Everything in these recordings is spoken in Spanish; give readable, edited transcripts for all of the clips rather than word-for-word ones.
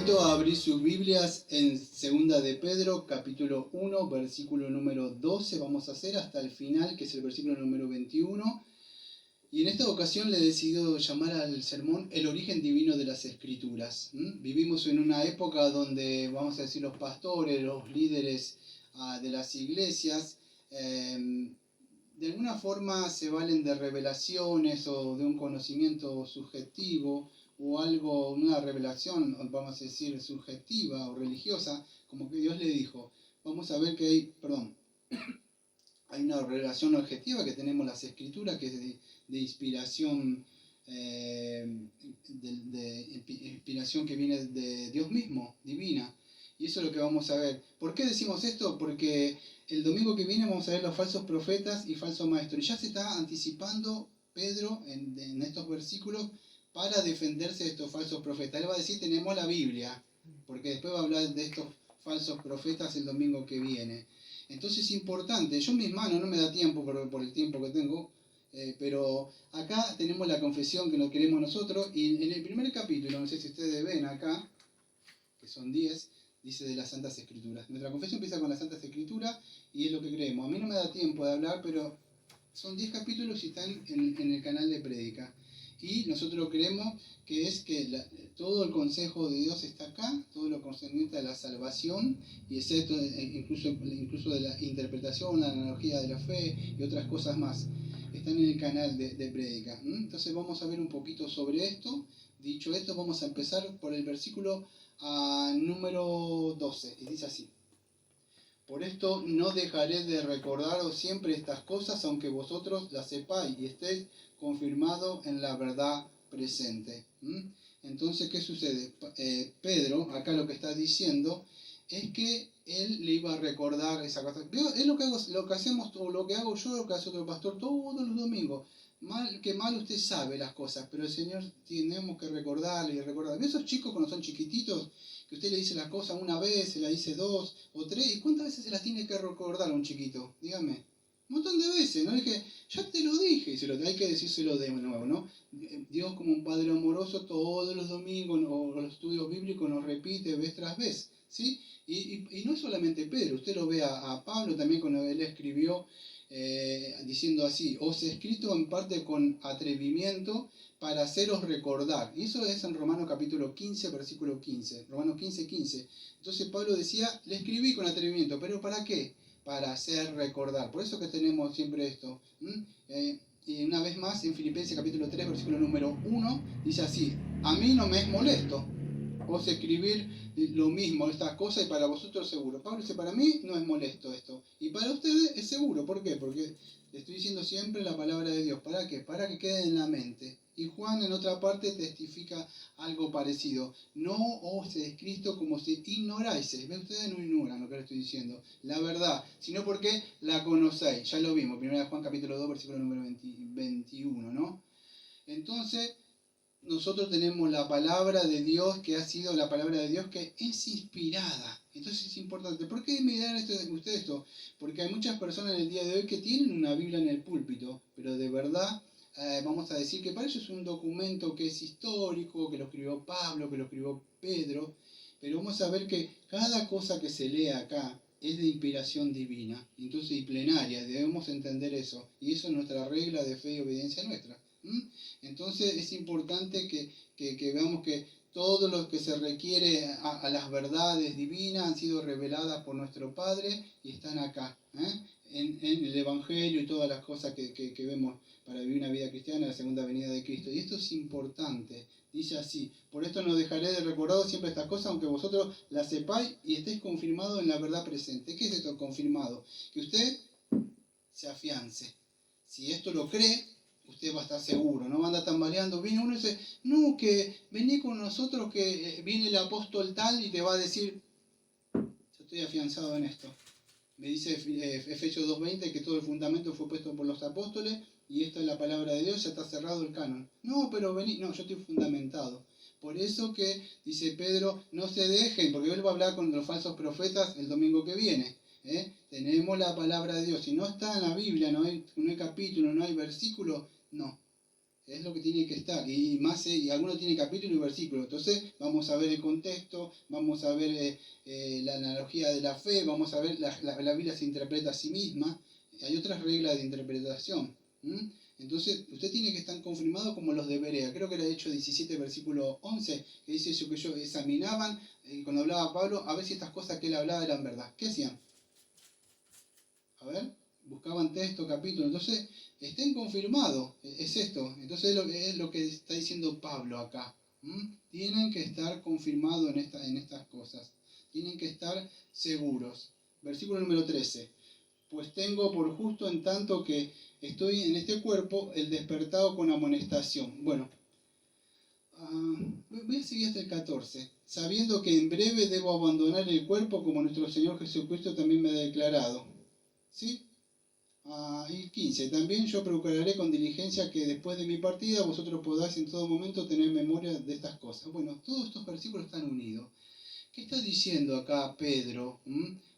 invito a abrir sus Biblias en Segunda de Pedro, capítulo 1, versículo número 12. Vamos a hacer hasta el final, que es el versículo número 21. Y en esta ocasión le he decidido llamar al sermón El origen divino de las Escrituras. Vivimos en una época donde, vamos a decir, los pastores, los líderes de las iglesias, de alguna forma se valen de revelaciones o de un conocimiento subjetivo o algo, una revelación, vamos a decir, subjetiva o religiosa, como que Dios le dijo. Vamos a ver que hay una revelación objetiva que tenemos las Escrituras, que es de inspiración, inspiración que viene de Dios mismo, divina. Y eso es lo que vamos a ver. ¿Por qué decimos esto? Porque el domingo que viene vamos a ver los falsos profetas y falsos maestros. Y ya se está anticipando Pedro en estos versículos para defenderse de estos falsos profetas. Él va a decir, tenemos la Biblia, porque después va a hablar de estos falsos profetas el domingo que viene. Entonces es importante. Yo en mis manos no me da tiempo por el tiempo que tengo, pero acá tenemos la confesión que nos queremos nosotros. Y en el primer capítulo, no sé si ustedes ven acá, que son 10, dice de las Santas Escrituras. Nuestra confesión empieza con las Santas Escrituras y es lo que creemos. A mí no me da tiempo de hablar, pero son 10 capítulos y están en el canal de Prédica. Y nosotros creemos que es que todo el consejo de Dios está acá, todo lo concerniente a la salvación, y excepto incluso de la interpretación, la analogía de la fe y otras cosas más. Están en el canal de Prédica. Entonces vamos a ver un poquito sobre esto. Dicho esto, vamos a empezar por el versículo número 12. Y dice así. Por esto no dejaré de recordaros siempre estas cosas, aunque vosotros las sepáis y estéis confirmados en la verdad presente. Entonces, ¿qué sucede? Pedro, acá lo que está diciendo, es que él le iba a recordar esa cosa. Es lo que hacemos, o lo que hago yo, lo que hace otro pastor todos los domingos. Mal usted sabe las cosas, pero el Señor tenemos que recordarle y recordarle. Esos chicos cuando son chiquititos, que usted le dice la cosa una vez, se la dice dos o tres, ¿y cuántas veces se las tiene que recordar a un chiquito? Dígame. Un montón de veces, ¿no? Dije, ya te lo dije, y hay que decírselo de nuevo, ¿no? Dios como un Padre amoroso todos los domingos o los estudios bíblicos nos repite vez tras vez, ¿sí? Y no solamente Pedro, usted lo ve a Pablo también cuando él escribió diciendo así, os he escrito en parte con atrevimiento para haceros recordar. Y eso es en Romanos capítulo 15, versículo 15. Romanos 15, 15. Entonces Pablo decía, le escribí con atrevimiento, pero ¿para qué? Para hacer recordar. Por eso que tenemos siempre esto. Y una vez más, en Filipenses capítulo 3, versículo número 1, dice así, a mí no me es molesto os escribir lo mismo, estas cosas, y para vosotros seguro. Pablo dice, para mí no es molesto esto. Y para ustedes es seguro. ¿Por qué? Porque le estoy diciendo siempre la palabra de Dios. ¿Para qué? Para que quede en la mente. Y Juan en otra parte testifica algo parecido. No os he escrito como si ignoráis. ¿Ven? Ustedes no ignoran lo que les estoy diciendo. La verdad. Sino porque la conocéis. Ya lo vimos. 1 Juan capítulo 2, versículo número 21, ¿no? Entonces, nosotros tenemos la palabra de Dios, que ha sido la palabra de Dios que es inspirada. Entonces es importante. ¿Por qué me dirán usted esto? Porque hay muchas personas en el día de hoy que tienen una Biblia en el púlpito, pero de verdad vamos a decir que para ellos es un documento que es histórico, que lo escribió Pablo, que lo escribió Pedro, pero vamos a ver que cada cosa que se lee acá es de inspiración divina, entonces y plenaria, debemos entender eso, y eso es nuestra regla de fe y obediencia nuestra. Entonces es importante que veamos que todo lo que se requiere a las verdades divinas han sido reveladas por nuestro Padre y están acá, en el Evangelio y todas las cosas que vemos para vivir una vida cristiana, la segunda venida de Cristo. Y esto es importante. Dice así, por esto no dejaré de recordaros siempre estas cosas, aunque vosotros las sepáis y estéis confirmados en la verdad presente. ¿Qué es esto confirmado? Que usted se afiance. Si esto lo cree, usted va a estar seguro, no va a andar tambaleando. Viene uno y dice, no, que vení con nosotros, que viene el apóstol tal y te va a decir, yo estoy afianzado en esto. Me dice Efesios 2.20 que todo el fundamento fue puesto por los apóstoles y esta es la palabra de Dios, ya está cerrado el canon. No, pero vení, no, yo estoy fundamentado. Por eso que, dice Pedro, no se dejen, porque él va a hablar con los falsos profetas el domingo que viene. Tenemos la palabra de Dios. Si no está en la Biblia, no hay capítulo, no hay versículo, no. Es lo que tiene que estar. Y más, y algunos tienen capítulo y versículo. Entonces vamos a ver el contexto, vamos a ver la analogía de la fe, vamos a ver la Biblia se interpreta a sí misma. Hay otras reglas de interpretación. Entonces, usted tiene que estar confirmado como los de Berea. Creo que era Hechos 17, versículo 11, que dice eso, que ellos examinaban, cuando hablaba Pablo, a ver si estas cosas que él hablaba eran verdad. ¿Qué hacían? A ver, buscaban texto, capítulo. Entonces, estén confirmados. Es esto. Entonces, es lo que está diciendo Pablo acá. Tienen que estar confirmados en estas cosas. Tienen que estar seguros. Versículo número 13. Pues tengo por justo en tanto que estoy en este cuerpo el despertado con amonestación. Bueno, voy a seguir hasta el 14. Sabiendo que en breve debo abandonar el cuerpo como nuestro Señor Jesucristo también me ha declarado. ¿Sí? Y 15. También yo procuraré con diligencia que después de mi partida vosotros podáis en todo momento tener memoria de estas cosas. Bueno, todos estos versículos están unidos. ¿Qué está diciendo acá Pedro?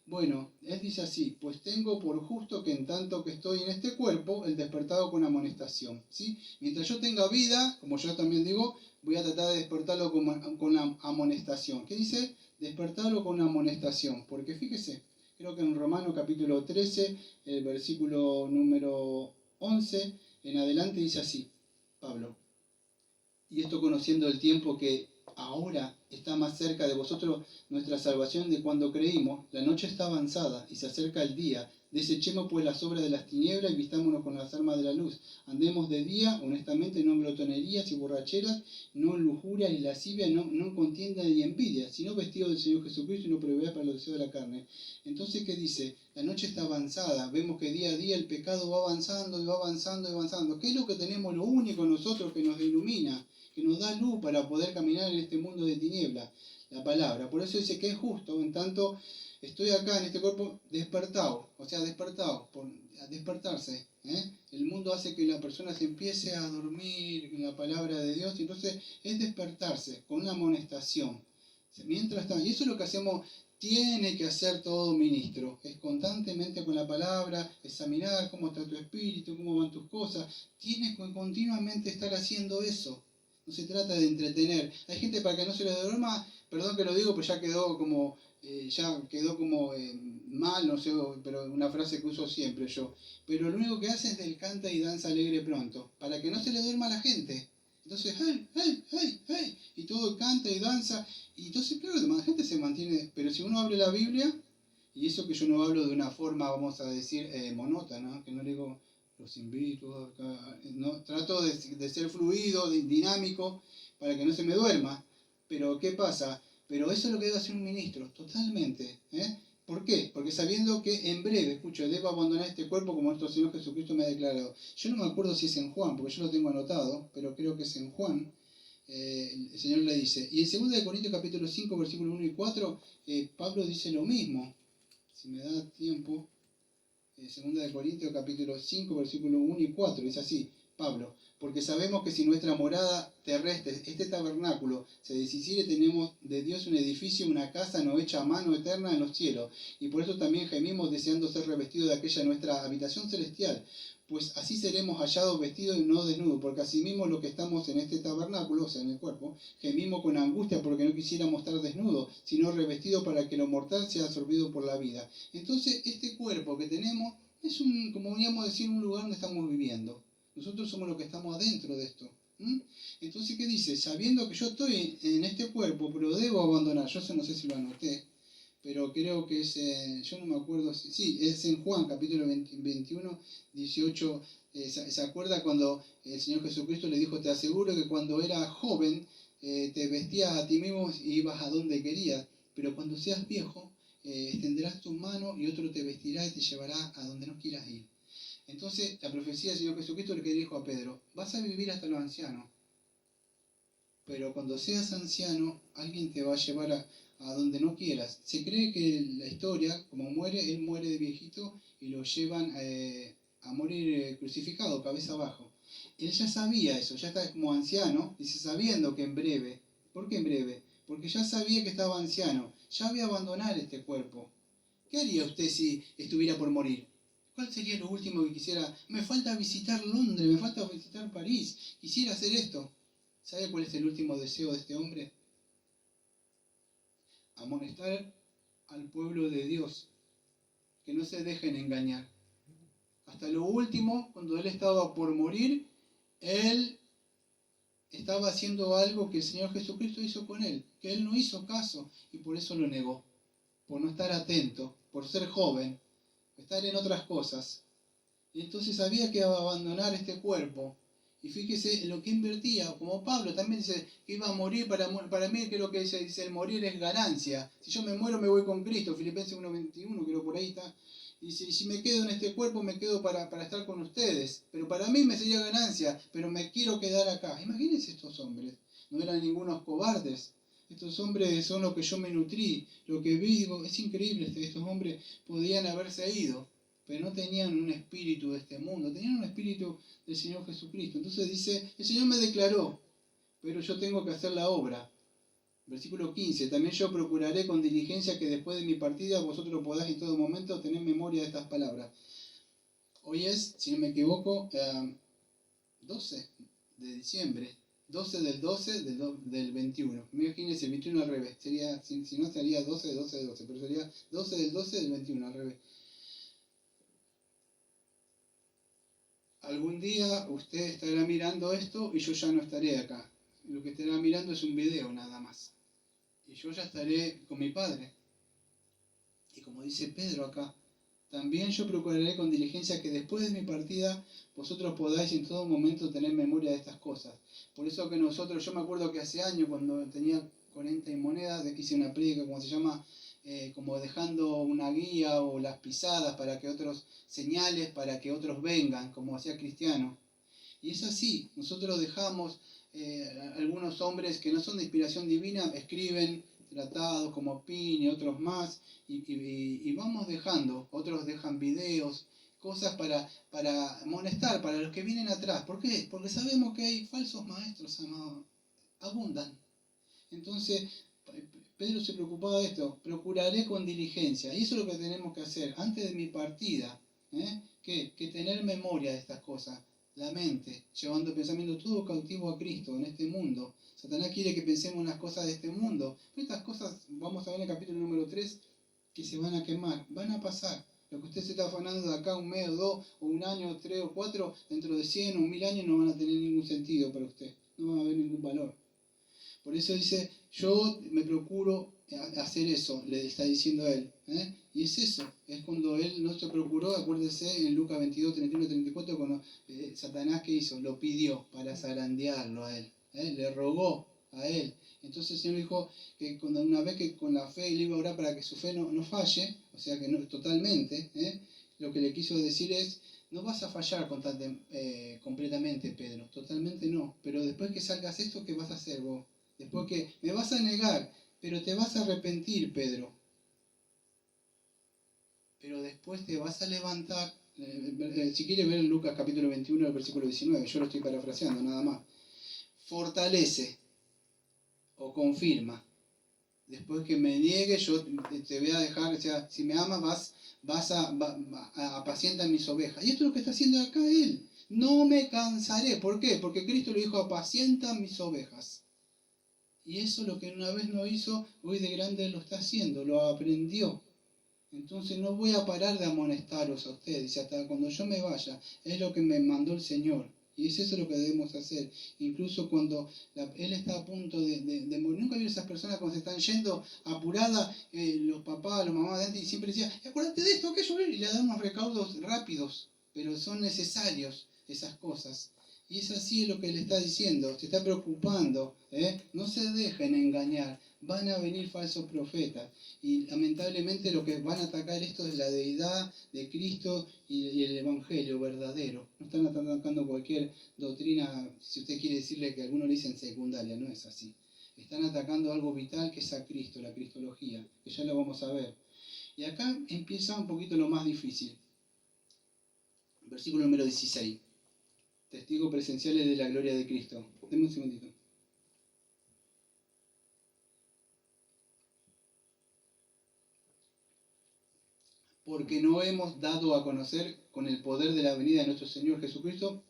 Bueno, él dice así, pues tengo por justo que en tanto que estoy en este cuerpo, el despertado con amonestación. ¿Sí? Mientras yo tenga vida, como yo también digo, voy a tratar de despertarlo con amonestación. ¿Qué dice? Despertarlo con amonestación. Porque fíjese, creo que en Romanos capítulo 13, el versículo número 11, en adelante dice así, Pablo. Y esto conociendo el tiempo que ahora está más cerca de vosotros nuestra salvación de cuando creímos, la noche está avanzada y se acerca el día. Desechemos pues las obras de las tinieblas y vistámonos con las armas de la luz. Andemos de día, honestamente, no en glotonerías y borracheras, no en lujuria y lascivia, no en contienda y envidia, sino vestidos del Señor Jesucristo y no proveer para los deseos de la carne. Entonces, ¿qué dice? La noche está avanzada, vemos que día a día el pecado va avanzando y va avanzando y avanzando. ¿Qué es lo que tenemos, lo único nosotros que nos ilumina, que nos da luz para poder caminar en este mundo de tinieblas? La palabra. Por eso dice que es justo, en tanto estoy acá en este cuerpo despertado, o sea, despertado, a despertarse. El mundo hace que la persona se empiece a dormir en la palabra de Dios, y entonces es despertarse con una amonestación. Mientras tanto, y eso es lo que hacemos, tiene que hacer todo ministro, es constantemente con la palabra, examinar cómo está tu espíritu, cómo van tus cosas, tienes que continuamente estar haciendo eso. No se trata de entretener. Hay gente para que no se le duerma, perdón que lo digo, pero ya quedó como mal, no sé, pero una frase que uso siempre yo. Pero lo único que hace es del canta y danza alegre pronto, para que no se le duerma a la gente. Entonces, ¡hey, hey, hey, hey! Y todo canta y danza. Y entonces, claro, la gente se mantiene. Pero si uno abre la Biblia, y eso que yo no hablo de una forma, vamos a decir, monótona, que no digo, los invito acá, no, trato de ser fluido, dinámico, para que no se me duerma. Pero, ¿qué pasa? Pero eso es lo que debe hacer un ministro, totalmente. ¿Por qué? Porque sabiendo que en breve, escucho, debo abandonar este cuerpo como nuestro Señor Jesucristo me ha declarado. Yo no me acuerdo si es en Juan, porque yo lo tengo anotado, pero creo que es en Juan. El Señor le dice. Y en 2 Corintios capítulo 5, versículos 1 y 4, Pablo dice lo mismo. Si me da tiempo, 2 Corintios capítulo 5, versículos 1 y 4, dice así, Pablo, porque sabemos que si nuestra morada terrestre, este tabernáculo, se deshiciere, tenemos de Dios un edificio, una casa no hecha a mano eterna en los cielos, y por eso también gemimos deseando ser revestidos de aquella nuestra habitación celestial, pues así seremos hallados vestidos y no desnudos, porque asimismo lo que estamos en este tabernáculo, o sea, en el cuerpo, gemimos con angustia porque no quisiéramos estar desnudos, sino revestidos para que lo mortal sea absorbido por la vida. Entonces, este cuerpo que tenemos es como podríamos decir, un lugar donde estamos viviendo. Nosotros somos los que estamos adentro de esto. Entonces, ¿qué dice? Sabiendo que yo estoy en este cuerpo, pero debo abandonar. Yo no sé si lo anoté, pero creo que es, yo no me acuerdo, sí, es en Juan, capítulo 21, 18, ¿se acuerda cuando el Señor Jesucristo le dijo, te aseguro que cuando eras joven te vestías a ti mismo y ibas a donde querías, pero cuando seas viejo extenderás tus manos y otro te vestirá y te llevará a donde no quieras ir. Entonces, la profecía del Señor Jesucristo le dijo a Pedro, vas a vivir hasta los ancianos, pero cuando seas anciano, alguien te va a llevar a donde no quieras. Se cree que la historia, como muere, él muere de viejito y lo llevan a morir crucificado, cabeza abajo. Él ya sabía eso, ya está como anciano, dice, sabiendo que en breve, ¿por qué en breve? Porque ya sabía que estaba anciano, ya había abandonado este cuerpo. ¿Qué haría usted si estuviera por morir? ¿Cuál sería lo último que quisiera? Me falta visitar Londres, me falta visitar París, quisiera hacer esto. ¿Sabe cuál es el último deseo de este hombre? Amonestar al pueblo de Dios, que no se dejen engañar. Hasta lo último, cuando él estaba por morir, él estaba haciendo algo que el Señor Jesucristo hizo con él, que él no hizo caso y por eso lo negó, por no estar atento, por ser joven, estar en otras cosas. Y entonces había que abandonar este cuerpo. Y fíjese en lo que invertía, como Pablo también dice que iba a morir, para mí creo que dice el morir es ganancia. Si yo me muero me voy con Cristo, Filipenses 1:21, creo por ahí está. Y si me quedo en este cuerpo me quedo para estar con ustedes. Pero para mí me sería ganancia, pero me quiero quedar acá. Imagínense estos hombres, no eran ningunos cobardes. Estos hombres son los que yo me nutrí, lo que vi, digo, es increíble, estos hombres podían haberse ido, pero no tenían un espíritu de este mundo, tenían un espíritu del Señor Jesucristo. Entonces dice, el Señor me declaró, pero yo tengo que hacer la obra. Versículo 15, también yo procuraré con diligencia que después de mi partida vosotros podáis en todo momento tener memoria de estas palabras. Hoy es, si no me equivoco, 12 de diciembre, 12 del 12 del 21. Imagínense, el 21 al revés, sería, si no sería 12 de 12 de 12, pero sería 12 del 12 del 21 al revés. Algún día usted estará mirando esto y yo ya no estaré acá. Lo que estará mirando es un video nada más. Y yo ya estaré con mi Padre. Y como dice Pedro acá, también yo procuraré con diligencia que después de mi partida vosotros podáis en todo momento tener memoria de estas cosas. Por eso que nosotros, yo me acuerdo que hace años cuando tenía 40 y monedas, hice una prédica, como se llama, como dejando una guía o las pisadas para que otros señales, para que otros vengan, como hacía Cristiano. Y es así, nosotros dejamos, algunos hombres que no son de inspiración divina, escriben tratados como Pin y otros más, y vamos dejando, otros dejan videos, cosas para amonestar, para los que vienen atrás. ¿Por qué? Porque sabemos que hay falsos maestros, amados, abundan. Entonces, Pedro se preocupaba de esto, procuraré con diligencia, y eso es lo que tenemos que hacer antes de mi partida, que tener memoria de estas cosas, la mente, llevando el pensamiento todo cautivo a Cristo en este mundo. Satanás quiere que pensemos en las cosas de este mundo, pero estas cosas, vamos a ver en el capítulo número 3, que se van a quemar, van a pasar. Lo que usted se está afanando de acá un mes o dos, o un año, 3 o 4, dentro de 100 o 1000 años no van a tener ningún sentido para usted, no van a haber ningún valor. Por eso dice, yo me procuro hacer eso, le está diciendo a él. Y es eso, es cuando él no se procuró, acuérdese en Lucas 22, 31, 34, cuando Satanás, ¿qué hizo? Lo pidió para zarandearlo a él, le rogó a él. Entonces el Señor dijo que cuando una vez que con la fe él iba a orar para que su fe no falle, o sea que no totalmente, lo que le quiso decir es, no vas a fallar completamente, Pedro, totalmente no, pero después que salgas esto, ¿qué vas a hacer vos? Después que me vas a negar, pero te vas a arrepentir, Pedro. Pero después te vas a levantar. Si quieres ver en Lucas capítulo 21, el versículo 19, yo lo estoy parafraseando nada más. Fortalece o confirma. Después que me niegue, yo te voy a dejar, o sea, si me amas, vas a apacientar mis ovejas. Y esto es lo que está haciendo acá él. No me cansaré. ¿Por qué? Porque Cristo le dijo, apacienta mis ovejas. Y eso lo que una vez no hizo, hoy de grande lo está haciendo, lo aprendió. Entonces no voy a parar de amonestaros a ustedes, hasta cuando yo me vaya, es lo que me mandó el Señor. Y es eso lo que debemos hacer. Incluso cuando Él está a punto de morir. Nunca vi esas personas cuando se están yendo apuradas, los papás, los mamás de antes, y siempre decían, acuérdate de esto, aquello, y le dan unos recaudos rápidos, pero son necesarios esas cosas. Y es así lo que le está diciendo, se está preocupando, no se dejen engañar, van a venir falsos profetas. Y lamentablemente lo que van a atacar esto es la deidad de Cristo y el Evangelio verdadero. No están atacando cualquier doctrina, si usted quiere decirle que algunos le dicen secundaria, no es así. Están atacando algo vital que es a Cristo, la cristología, que ya lo vamos a ver. Y acá empieza un poquito lo más difícil. Versículo número 16. Testigos presenciales de la gloria de Cristo. Deme un segundito. porque no hemos dado a conocer con el poder de la venida de nuestro Señor Jesucristo,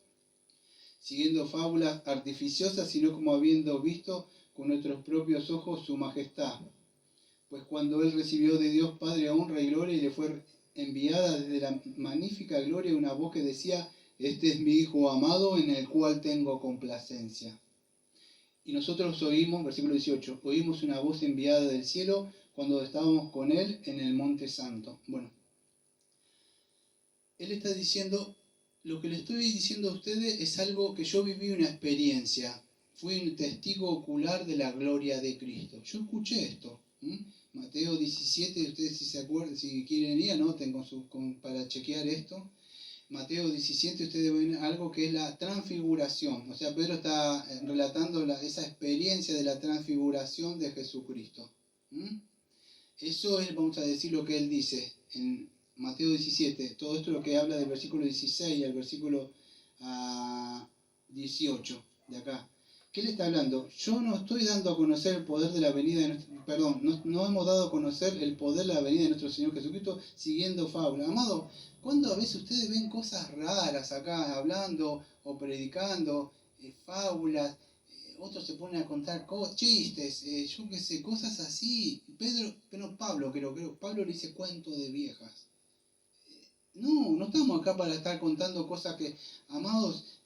siguiendo fábulas artificiosas, sino como habiendo visto con nuestros propios ojos su majestad. Pues cuando él recibió de Dios Padre honra y gloria y le fue enviada desde la magnífica gloria una voz que decía: este es mi Hijo amado en el cual tengo complacencia. Y nosotros oímos, versículo 18, oímos una voz enviada del cielo cuando estábamos con él en el monte santo. Bueno, él está diciendo, lo que le estoy diciendo a ustedes es algo que yo viví, una experiencia. Fui un testigo ocular de la gloria de Cristo. Yo escuché esto. Mateo 17, ustedes si se acuerdan, si quieren ir, anoten para chequear esto. Mateo 17, ustedes ven algo que es la transfiguración. O sea, Pedro está relatando esa experiencia de la transfiguración de Jesucristo. Eso es, vamos a decir, lo que él dice en Mateo 17. Todo esto es lo que habla del versículo 16 al versículo 18 de acá. ¿Qué le está hablando? Yo no estoy dando a conocer el poder de la venida de nuestro... Perdón, no hemos dado a conocer el poder de la venida de nuestro Señor Jesucristo siguiendo fábulas. Amado, ¿cuándo a veces ustedes ven cosas raras acá hablando o predicando, fábulas? Otros se ponen a contar chistes, yo qué sé, cosas así. Pablo le dice cuentos de viejas. No estamos acá para estar contando cosas que, amados,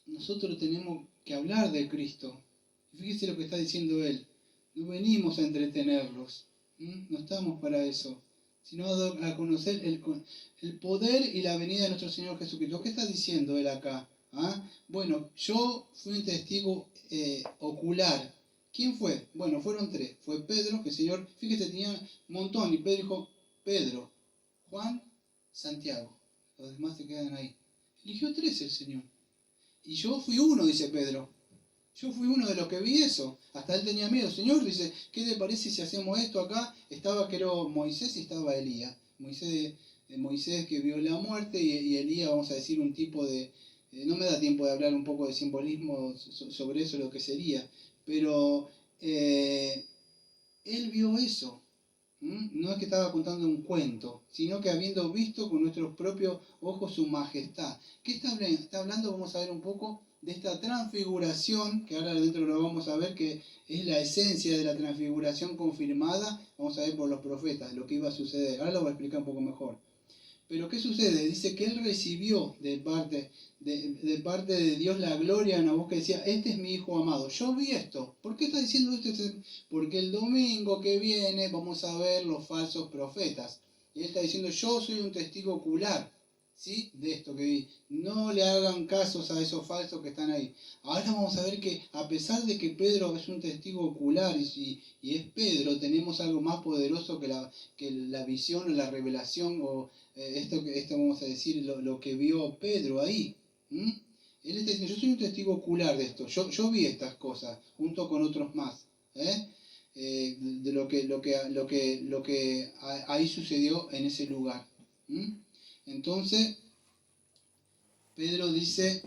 nosotros tenemos que hablar de Cristo. Y fíjese lo que está diciendo él. No venimos a entretenerlos. No estamos para eso. Sino a conocer el poder y la venida de nuestro Señor Jesucristo. ¿Qué está diciendo él acá? Bueno, yo fui un testigo ocular. ¿Quién fue? Bueno, fueron tres. Fue Pedro, que el Señor, fíjese, tenía un montón. Y Pedro dijo, Pedro, Juan, Santiago. Los demás se quedan ahí. Eligió tres el Señor. Y yo fui uno, dice Pedro. Yo fui uno de los que vi eso. Hasta él tenía miedo. Señor, dice, ¿qué te parece si hacemos esto acá? Estaba, creo, Moisés y estaba Elías. Moisés que vio la muerte y Elías, vamos a decir, un tipo de... no me da tiempo de hablar un poco de simbolismo sobre eso, lo que sería. Pero él vio eso. No es que estaba contando un cuento, sino que habiendo visto con nuestros propios ojos su majestad. ¿Qué está hablando? Está hablando, vamos a ver un poco, de esta transfiguración, que ahora dentro lo vamos a ver, que es la esencia de la transfiguración confirmada, vamos a ver por los profetas, lo que iba a suceder. Ahora lo voy a explicar un poco mejor. Pero ¿qué sucede? Dice que él recibió de parte de Dios la gloria, una voz que decía, este es mi Hijo amado. Yo vi esto. ¿Por qué está diciendo esto? Porque el domingo que viene vamos a ver los falsos profetas. Y él está diciendo, yo soy un testigo ocular, ¿sí? De esto que vi. No le hagan casos a esos falsos que están ahí. Ahora vamos a ver que a pesar de que Pedro es un testigo ocular y es Pedro, tenemos algo más poderoso que la visión o la revelación o esto vamos a decir, lo que vio Pedro ahí. Él está diciendo, yo soy un testigo ocular de esto, yo vi estas cosas, junto con otros más, de lo que ahí sucedió en ese lugar. Entonces, Pedro dice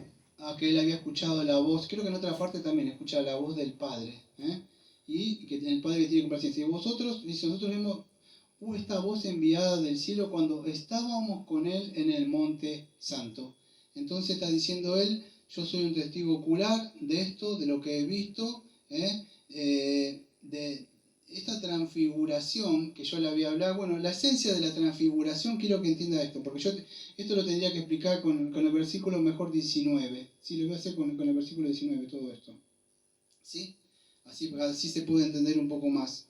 que él había escuchado la voz, creo que en otra parte también escucha la voz del Padre, y que el Padre tiene complacencia. Y vosotros, dice, nosotros vemos esta voz enviada del cielo cuando estábamos con él en el monte santo. Entonces está diciendo él, yo soy un testigo ocular de esto, de lo que he visto, de esta transfiguración que yo le había hablado. Bueno, la esencia de la transfiguración, quiero que entienda esto, porque yo esto lo tendría que explicar con el versículo mejor 19. Sí, lo voy a hacer con el versículo 19 todo esto. ¿Sí? Así se puede entender un poco más.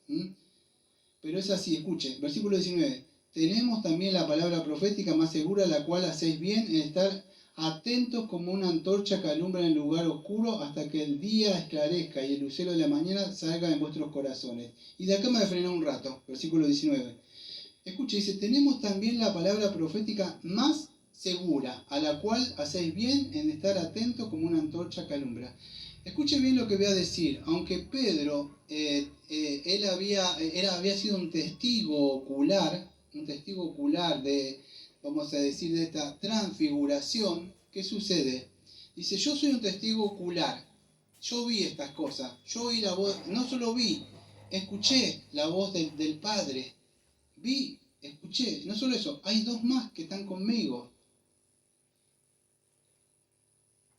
Pero es así, escuche, versículo 19. Tenemos también la palabra profética más segura, la cual hacéis bien en estar atentos como una antorcha que alumbra en el lugar oscuro hasta que el día esclarezca y el lucero de la mañana salga en vuestros corazones. Y de acá me voy a frenar un rato, versículo 19. Escuche, dice, tenemos también la palabra profética más segura, a la cual hacéis bien en estar atentos como una antorcha que alumbra. Escuche bien lo que voy a decir. Aunque Pedro, él había sido un testigo ocular de, vamos a decir, de esta transfiguración, ¿qué sucede? Dice, yo soy un testigo ocular. Yo vi estas cosas. Yo oí la voz, no solo vi, escuché la voz del Padre. vi, escuché. No solo eso, hay dos más que están conmigo.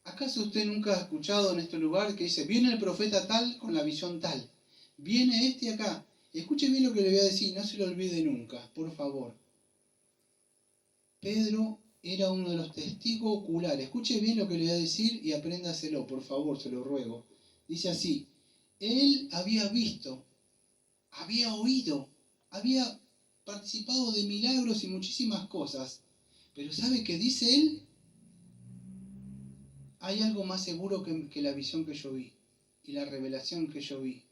¿Acaso usted nunca ha escuchado en este lugar que dice, viene el profeta tal con la visión tal? Viene este acá. Escuche bien lo que le voy a decir, no se lo olvide nunca, por favor. Pedro era uno de los testigos oculares. Escuche bien lo que le voy a decir y apréndaselo, por favor, se lo ruego. Dice así, él había visto, había oído, había participado de milagros y muchísimas cosas. Pero ¿sabe qué dice él? Hay algo más seguro que la visión que yo vi y la revelación que yo vi.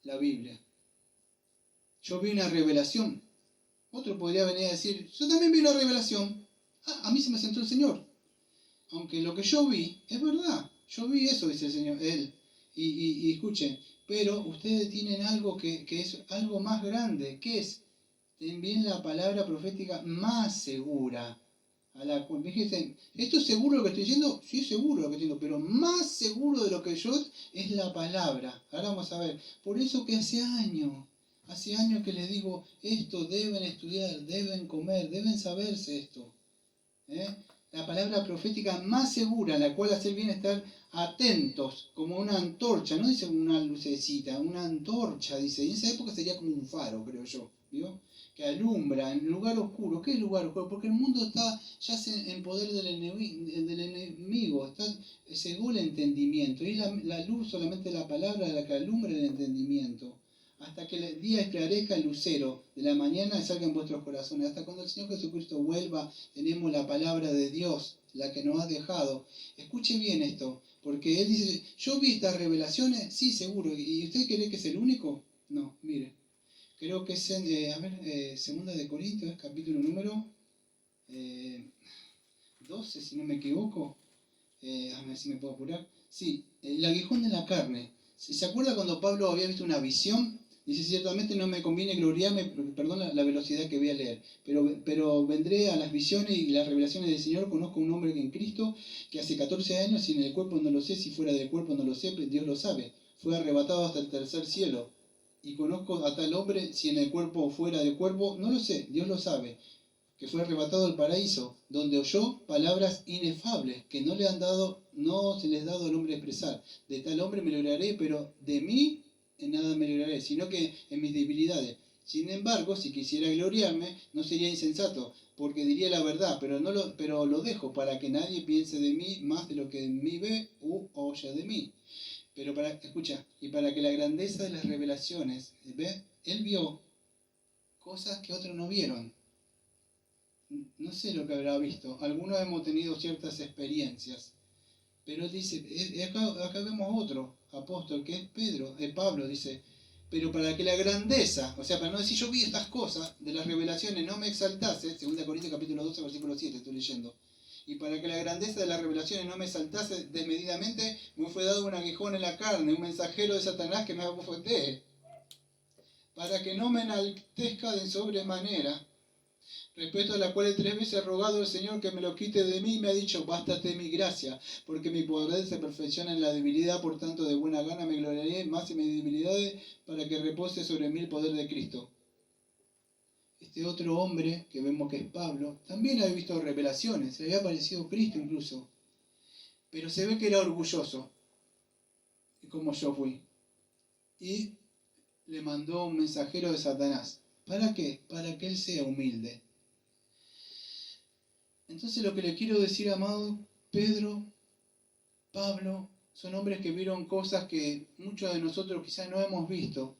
La Biblia. Yo vi una revelación. Otro podría venir a decir, yo también vi una revelación. A mí se me sentó el Señor. Aunque lo que yo vi es verdad. Yo vi eso, dice el Señor, Él. Y escuchen, pero ustedes tienen algo que es algo más grande. ¿Qué es? También la palabra profética más segura. Fíjense, ¿esto es seguro lo que estoy diciendo? Sí, es seguro lo que estoy diciendo, pero más seguro de lo que yo es la palabra. Ahora vamos a ver. Por eso que hace años que les digo, esto deben estudiar, deben comer, deben saberse esto. ¿Eh? La palabra profética más segura, la cual hacer bien estar atentos, como una antorcha, no dice una lucecita, una antorcha, dice, y en esa época sería como un faro, creo yo, ¿vio? Que alumbra en lugar oscuro. ¿Qué es lugar oscuro? Porque el mundo está ya en poder del enemigo, está, cegó el entendimiento, y la luz solamente la palabra la que alumbra el entendimiento. Hasta que el día esclarezca el lucero de la mañana y salga en vuestros corazones. Hasta cuando el Señor Jesucristo vuelva, tenemos la palabra de Dios, la que nos ha dejado. Escuche bien esto, porque Él dice, yo vi estas revelaciones, sí, seguro. ¿Y usted cree que es el único? No, mire. Creo que es en, Segunda de Corintios, capítulo número 12, si no me equivoco. A ver si me puedo apurar. Sí, el aguijón de la carne. ¿Se acuerda cuando Pablo había visto una visión? Dice, ciertamente no me conviene gloriarme, perdón la velocidad que voy a leer, pero vendré a las visiones y las revelaciones del Señor. Conozco a un hombre que en Cristo, que hace 14 años, si en el cuerpo no lo sé, si fuera del cuerpo no lo sé, Dios lo sabe. Fue arrebatado hasta el tercer cielo. Y conozco a tal hombre, si en el cuerpo o fuera del cuerpo, no lo sé, Dios lo sabe, que fue arrebatado al paraíso, donde oyó palabras inefables que no se les ha dado al hombre expresar. De tal hombre me libraré, pero de mí en nada me libraré, sino que en mis debilidades. Sin embargo, si quisiera gloriarme, no sería insensato, porque diría la verdad, pero lo dejo para que nadie piense de mí más de lo que en mí ve u oye de mí. Pero escucha, y para que la grandeza de las revelaciones, ¿ve? Él vio cosas que otros no vieron. No sé lo que habrá visto. Algunos hemos tenido ciertas experiencias. Pero él dice, acá vemos otro apóstol, que es Pablo, dice, pero para que la grandeza, o sea, para no decir yo vi estas cosas de las revelaciones, no me exaltase, 2 Corintios capítulo 12, versículo 7, estoy leyendo, y para que la grandeza de las revelaciones no me exaltase desmedidamente, me fue dado un aguijón en la carne, un mensajero de Satanás que me abofetee, para que no me enaltezca de sobremanera, respecto a la cual 3 veces he rogado al Señor que me lo quite de mí, y me ha dicho, bástate mi gracia, porque mi poder se perfecciona en la debilidad, por tanto de buena gana me gloriaré más en mis debilidades, para que repose sobre mí el poder de Cristo. Este otro hombre, que vemos que es Pablo, también había visto revelaciones, le había aparecido Cristo incluso, pero se ve que era orgulloso, como yo fui, y le mandó un mensajero de Satanás. ¿Para qué? Para que él sea humilde. Entonces lo que le quiero decir, amado, Pedro, Pablo, son hombres que vieron cosas que muchos de nosotros quizás no hemos visto.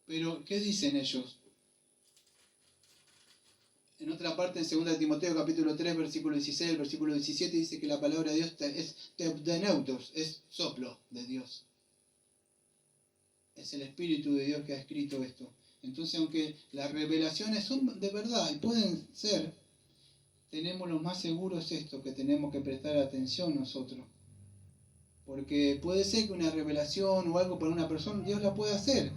Pero, ¿qué dicen ellos? En otra parte, en 2 Timoteo capítulo 3, versículo 16, el versículo 17, dice que la palabra de Dios es teopdeneutos, es soplo de Dios. Es el Espíritu de Dios que ha escrito esto. Entonces, aunque las revelaciones son de verdad y pueden ser, tenemos lo más seguro es esto, que tenemos que prestar atención nosotros. Porque puede ser que una revelación o algo para una persona, Dios la puede hacer,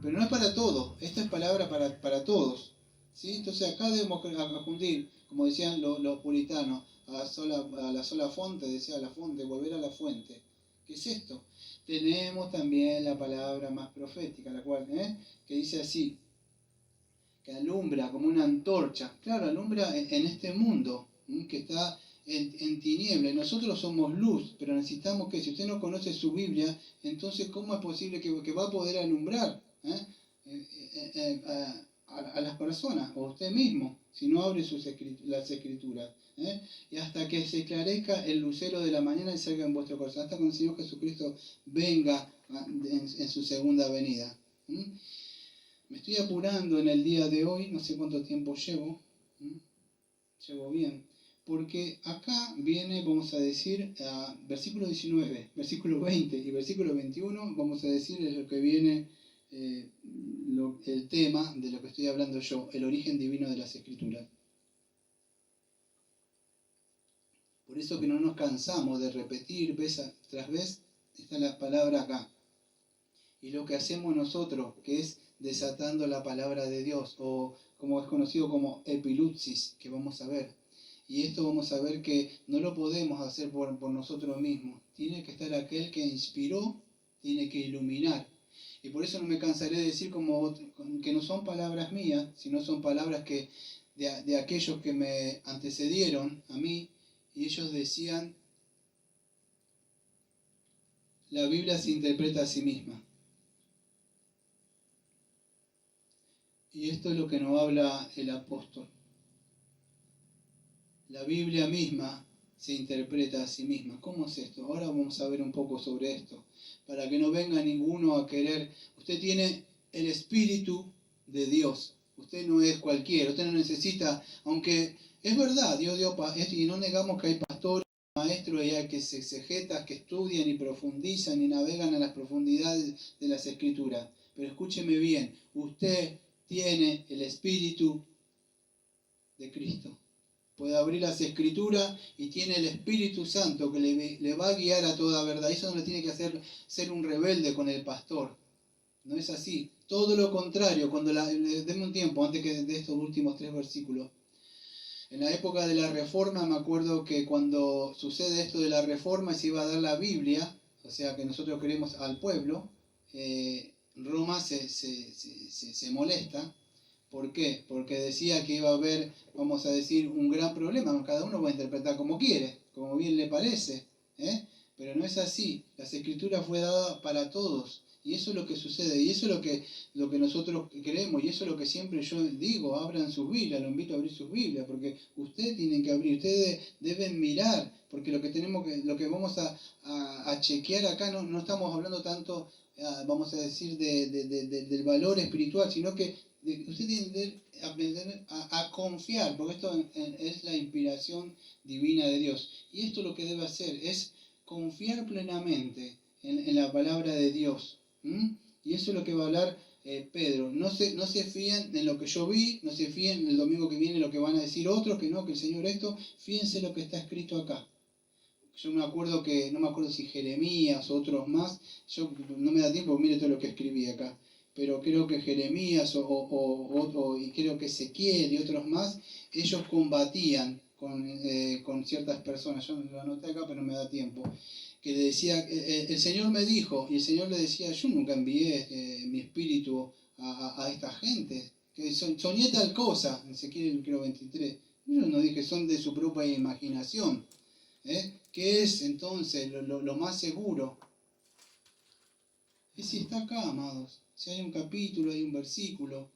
pero no es para todos. Esta es palabra para todos. ¿Sí? Entonces acá debemos acudir, como decían los puritanos, a la sola fuente, decía la fuente, volver a la fuente, ¿Qué es esto? Tenemos también la palabra más profética, la cual, que dice así, que alumbra como una antorcha. Claro, alumbra en este mundo que está en tiniebla. Y nosotros somos luz, pero necesitamos que, si usted no conoce su Biblia, entonces ¿cómo es posible que va a poder alumbrar a las personas, o a usted mismo, si no abre las escrituras? Y hasta que se esclarezca el lucero de la mañana y salga en vuestro corazón, hasta cuando el Señor Jesucristo venga en su segunda venida. Me estoy apurando en el día de hoy, no sé cuánto tiempo llevo, llevo bien, porque acá viene, vamos a decir, versículo 19, versículo 20 y versículo 21, vamos a decir, es lo que viene, el tema de lo que estoy hablando yo, el origen divino de las Escrituras. Por eso que no nos cansamos de repetir vez tras vez, está la palabra acá. Y lo que hacemos nosotros, que es desatando la palabra de Dios, o como es conocido como epilupsis, que vamos a ver. Y esto vamos a ver que no lo podemos hacer por nosotros mismos. Tiene que estar aquel que inspiró, tiene que iluminar. Y por eso no me cansaré de decir que no son palabras mías, sino son palabras que de aquellos que me antecedieron a mí, y ellos decían, la Biblia se interpreta a sí misma. Y esto es lo que nos habla el apóstol. La Biblia misma se interpreta a sí misma. ¿Cómo es esto? Ahora vamos a ver un poco sobre esto. Para que no venga ninguno a querer. Usted tiene el Espíritu de Dios. Usted no es cualquiera. Usted no necesita, aunque es verdad, Dios dio y no negamos que hay pastores, maestros y hay que exegetas que estudian y profundizan y navegan a las profundidades de las Escrituras. Pero escúcheme bien, usted tiene el Espíritu de Cristo. Puede abrir las Escrituras y tiene el Espíritu Santo que le va a guiar a toda verdad. Eso no le tiene que hacer ser un rebelde con el pastor. No es así. Todo lo contrario, denme un tiempo antes de estos últimos 3 versículos. En la época de la Reforma, me acuerdo que cuando sucede esto de la Reforma y se iba a dar la Biblia, o sea que nosotros queremos al pueblo, Roma se molesta. ¿Por qué? Porque decía que iba a haber, vamos a decir, un gran problema. Cada uno va a interpretar como quiere, como bien le parece. Pero no es así. Las Escrituras fue dada para todos. Y eso es lo que sucede. Y eso es lo que nosotros queremos. Y eso es lo que siempre yo digo. Abran sus Biblias. Lo invito a abrir sus Biblias. Porque ustedes tienen que abrir. Ustedes deben mirar. Porque lo que vamos a chequear acá, no estamos hablando tanto, vamos a decir, del valor espiritual, sino que usted tiene que aprender a confiar, porque esto es la inspiración divina de Dios. Y esto lo que debe hacer es confiar plenamente en la palabra de Dios. Y eso es lo que va a hablar Pedro. No se fíen en lo que yo vi, no se fíen el domingo que viene lo que van a decir otros, que no, que el Señor esto, fíjense lo que está escrito acá. Yo me acuerdo no me acuerdo si Jeremías o otros más, yo no me da tiempo, mire todo lo que escribí acá, pero creo que Jeremías y creo que Ezequiel y otros más, ellos combatían con ciertas personas, yo lo anoté acá pero no me da tiempo, que le decía, el Señor me dijo, y el Señor le decía, yo nunca envié mi espíritu a esta gente, que soñé tal cosa, en Ezequiel creo 23, yo no dije, son de su propia imaginación. ¿Qué es entonces lo más seguro? Es si está acá, amados. Si hay un capítulo, hay un versículo.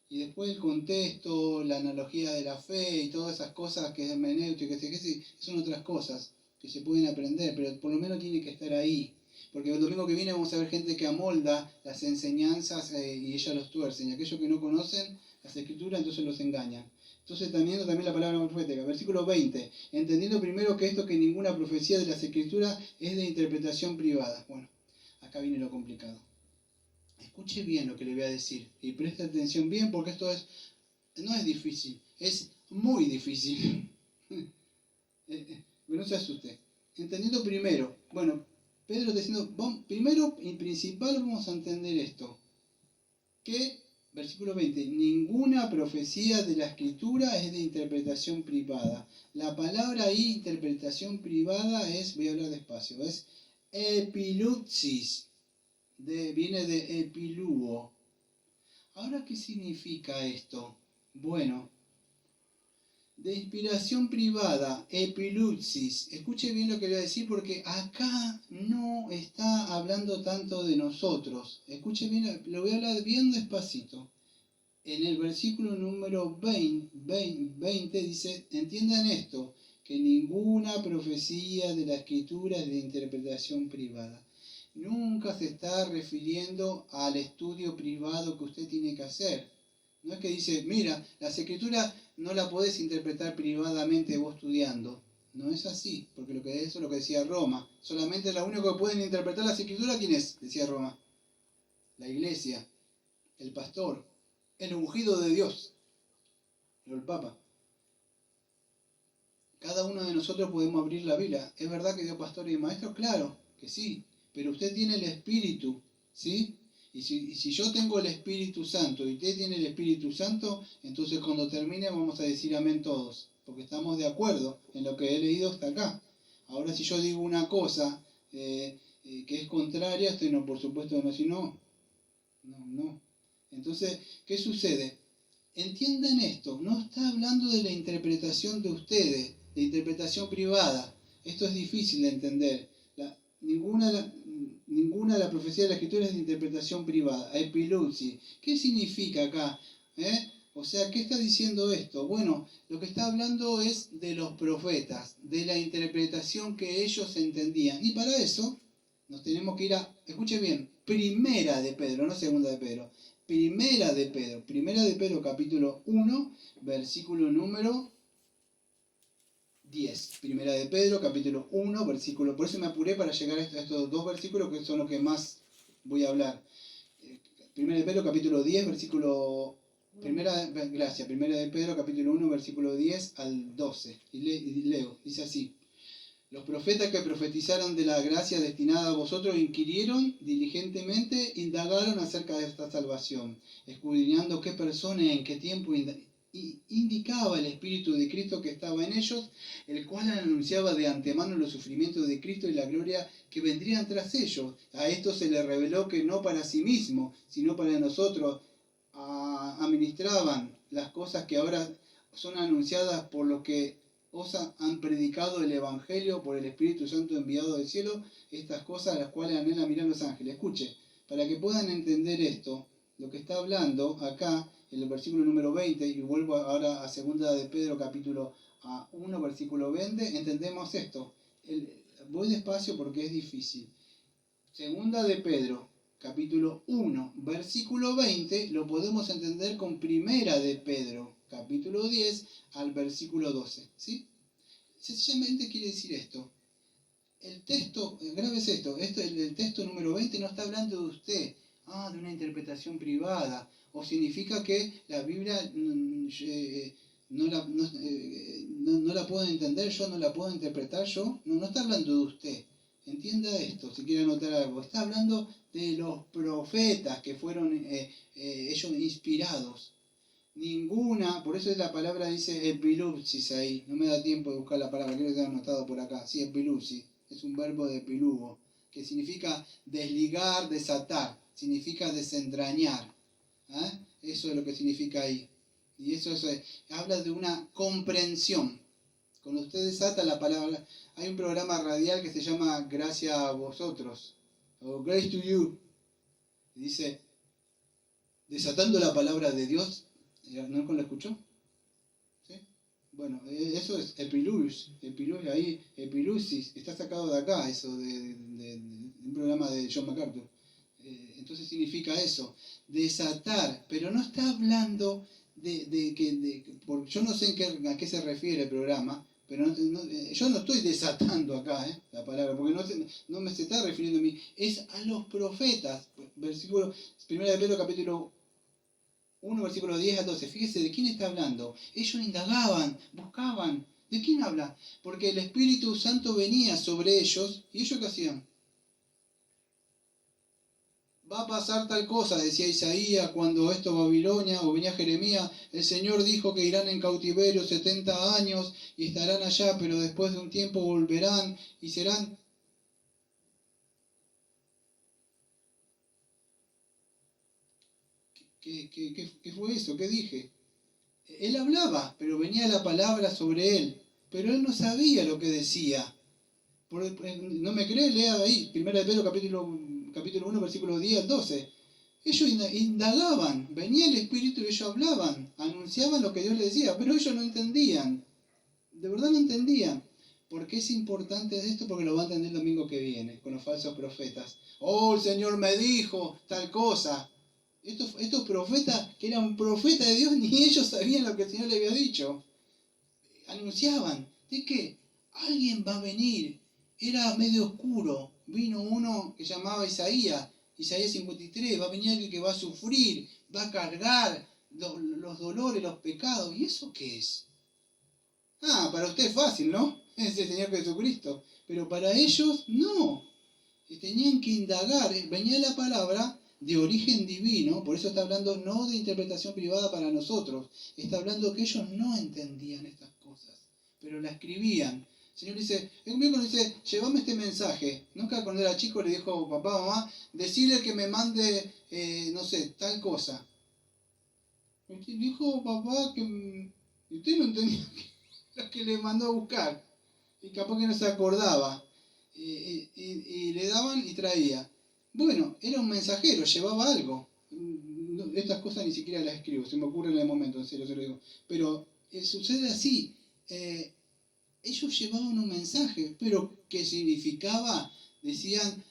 Y después el contexto, la analogía de la fe y todas esas cosas que es hermenéutica, que son otras cosas que se pueden aprender, pero por lo menos tiene que estar ahí. Porque el domingo que viene vamos a ver gente que amolda las enseñanzas y ellas los tuercen. Y aquellos que no conocen las escrituras, entonces los engañan. Entonces también la palabra profética. Versículo 20. Entendiendo primero que ninguna profecía de las escrituras es de interpretación privada. Bueno, acá viene lo complicado. Escuche bien lo que le voy a decir y preste atención bien porque esto no es difícil, es muy difícil. No se asuste. Entendiendo primero, bueno, Pedro está diciendo, primero y principal vamos a entender esto, que, versículo 20, ninguna profecía de la escritura es de interpretación privada. La palabra ahí, interpretación privada, voy a hablar despacio, es Epiluxis, viene de epiluo. Ahora, ¿qué significa esto? Bueno, de inspiración privada, epiluxis. Escuche bien lo que voy a decir porque acá no está hablando tanto de nosotros. Escuche bien, lo voy a hablar bien despacito. En el versículo número 20 dice, entiendan esto, que ninguna profecía de la Escritura es de interpretación privada. Nunca se está refiriendo al estudio privado que usted tiene que hacer. No es que dice, mira, las Escrituras no la podés interpretar privadamente vos estudiando. No es así, porque eso es lo que decía Roma. Solamente la única que pueden interpretar las Escrituras, ¿quién es? Decía Roma. La iglesia, el pastor, el ungido de Dios, el Papa. Cada uno de nosotros podemos abrir la Biblia. ¿Es verdad que Dios pastores y maestros? Claro que sí, pero usted tiene el Espíritu, ¿sí? Y si yo tengo el Espíritu Santo y usted tiene el Espíritu Santo, entonces cuando termine vamos a decir amén todos, porque estamos de acuerdo en lo que he leído hasta acá. Ahora si yo digo una cosa que es contraria, usted no, por supuesto no, si no. Entonces, ¿qué sucede? Entiendan esto, no está hablando de la interpretación de ustedes, de interpretación privada. Esto es difícil de entender. Ninguna de las profecías de la Escritura es de interpretación privada. Epiluxi. ¿Qué significa acá? O sea, ¿qué está diciendo esto? Bueno, lo que está hablando es de los profetas, de la interpretación que ellos entendían. Y para eso nos tenemos que ir a, escuche bien, Primera de Pedro, no Segunda de Pedro. Primera de Pedro capítulo 1, versículo número 10. Primera de Pedro capítulo 1, versículo, por eso me apuré para llegar a estos dos versículos que son los que más voy a hablar. Primera de Pedro capítulo 10, versículo, primera de Pedro capítulo 1, versículo 10 al 12. Y leo, dice así. Los profetas que profetizaron de la gracia destinada a vosotros inquirieron diligentemente, indagaron acerca de esta salvación, escudriñando qué persona y en qué tiempo indicaba el Espíritu de Cristo que estaba en ellos, el cual anunciaba de antemano los sufrimientos de Cristo y la gloria que vendrían tras ellos. A esto se le reveló que no para sí mismo, sino para nosotros, administraban las cosas que ahora son anunciadas por los que os han predicado el Evangelio por el Espíritu Santo enviado del cielo, estas cosas a las cuales anhelan mirar los ángeles. Escuche, para que puedan entender esto, lo que está hablando acá en el versículo número 20, y vuelvo ahora a segunda de Pedro capítulo 1, versículo 20, entendemos esto. Voy despacio porque es difícil. Segunda de Pedro capítulo 1, versículo 20, lo podemos entender con Primera de Pedro capítulo 10 al versículo 12, ¿sí? Sencillamente quiere decir esto. El texto, grábese esto, el texto número 20 no está hablando de usted, de una interpretación privada, o significa que la Biblia no la puedo entender yo, no la puedo interpretar yo. No está hablando de usted. Entienda esto, si quiere anotar algo. Está hablando de los profetas que fueron ellos inspirados. Ninguna, por eso la palabra dice epilupsis ahí, no me da tiempo de buscar la palabra, creo que está anotado por acá, sí, epilupsis, es un verbo de epilugo, que significa desligar, desatar, significa desentrañar, eso es lo que significa ahí, y eso habla de una comprensión. Cuando usted desata la palabra, hay un programa radial que se llama Gracias a vosotros, o Grace to You, y dice, desatando la palabra de Dios. ¿No lo escuchó? ¿Sí? Bueno, eso es epilusis, ahí, epilusis, está sacado de acá, eso de un programa de John MacArthur. Entonces significa eso, desatar, pero no está hablando yo no sé a qué se refiere el programa, pero yo no estoy desatando acá la palabra, porque no me se está refiriendo a mí, es a los profetas. Versículo 1 de Pedro capítulo 1, versículo 10 al 12. Fíjese de quién está hablando. Ellos indagaban, buscaban. ¿De quién habla? Porque el Espíritu Santo venía sobre ellos. ¿Y ellos qué hacían? Va a pasar tal cosa, decía Isaías, cuando esto Babilonia, o venía Jeremías, el Señor dijo que irán en cautiverio 70 años y estarán allá, pero después de un tiempo volverán y serán ¿Qué fue eso? ¿Qué dije? Él hablaba, pero venía la palabra sobre él. Pero él no sabía lo que decía. No me cree, lea ahí, 1 de Pedro capítulo 1, versículo 10 al 12. Ellos indagaban, venía el Espíritu y ellos hablaban, anunciaban lo que Dios les decía, pero ellos no entendían. De verdad no entendían. ¿Por qué es importante esto? Porque lo va a entender el domingo que viene, con los falsos profetas. Oh, el Señor me dijo tal cosa. Estos profetas, que eran profetas de Dios, ni ellos sabían lo que el Señor le había dicho. Anunciaban de que alguien va a venir. Era medio oscuro. Vino uno que llamaba Isaías 53, va a venir alguien que va a sufrir, va a cargar los dolores, los pecados. ¿Y eso qué es? Ah, para usted es fácil, ¿no? Es el Señor Jesucristo. Pero para ellos no. Tenían que indagar. Venía la palabra de origen divino, por eso está hablando no de interpretación privada para nosotros. Está hablando que ellos no entendían estas cosas, pero la escribían. El Señor dice, el miércoles dice, llévame este mensaje. Nunca cuando era chico le dijo, papá, mamá, decirle que me mande, no sé, tal cosa. Y dijo, papá, que usted no entendía lo que le mandó a buscar. Y capaz que no se acordaba. Y le daban y traía. Bueno, era un mensajero, llevaba algo. Estas cosas ni siquiera las escribo, se me ocurre en el momento, en serio se lo digo. Pero sucede así. Ellos llevaban un mensaje, pero ¿qué significaba? Decían,